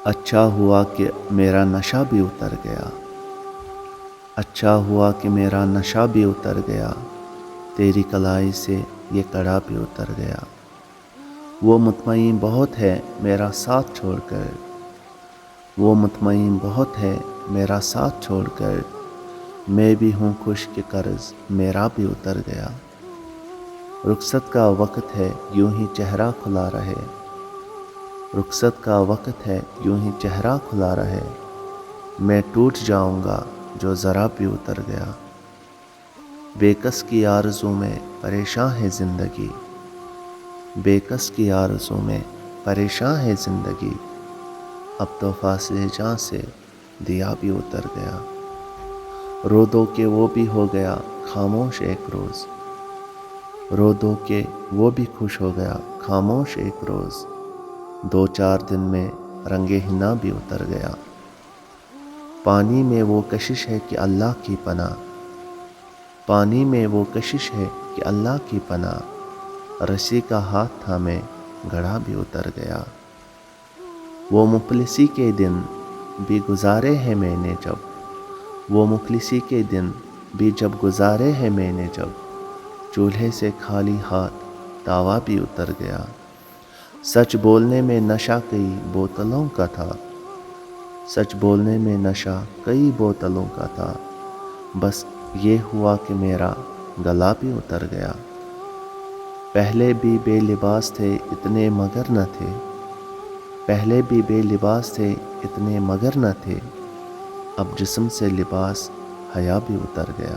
اچھا ہوا کہ میرا نشہ بھی اتر گیا، اچھا ہوا کہ میرا نشہ بھی اتر گیا، تیری کلائی سے یہ کڑا بھی اتر گیا۔ وہ مطمئن بہت ہے میرا ساتھ چھوڑ کر، وہ مطمئن بہت ہے میرا ساتھ چھوڑ کر، میں بھی ہوں خوش کہ قرض میرا بھی اتر گیا۔ رخصت کا وقت ہے یوں ہی چہرہ کھلا رہے، رخصت کا وقت ہے یوں ہی چہرہ کھلا رہے، میں ٹوٹ جاؤں گا جو ذرا بھی اتر گیا۔ بے کس کی آرزو میں پریشاں ہے زندگی، بے کس کی آرزو میں پریشاں ہے زندگی، اب تو فاصلے جاں سے دیا بھی اتر گیا۔ رو دو کہ وہ بھی ہو گیا خاموش ایک روز، رو دو کہ وہ بھی خوش ہو گیا خاموش ایک روز، دو چار دن میں رنگ حنا بھی اتر گیا۔ پانی میں وہ کشش ہے کہ اللہ کی پناہ، پانی میں وہ کشش ہے کہ اللہ کی پناہ، رسی کا ہاتھ تھامے گڑھا بھی اتر گیا۔ وہ مفلسی کے دن بھی گزارے ہیں میں نے جب، وہ مفلسی کے دن بھی جب گزارے ہیں میں نے جب، چولہے سے خالی ہاتھ توا بھی اتر گیا۔ سچ بولنے میں نشہ کئی بوتلوں کا تھا، سچ بولنے میں نشہ کئی بوتلوں کا تھا، بس یہ ہوا کہ میرا گلا بھی اتر گیا۔ پہلے بھی بے لباس تھے اتنے مگر نہ تھے، پہلے بھی بے لباس تھے اتنے مگر نہ تھے، اب جسم سے لباس حیا بھی اتر گیا۔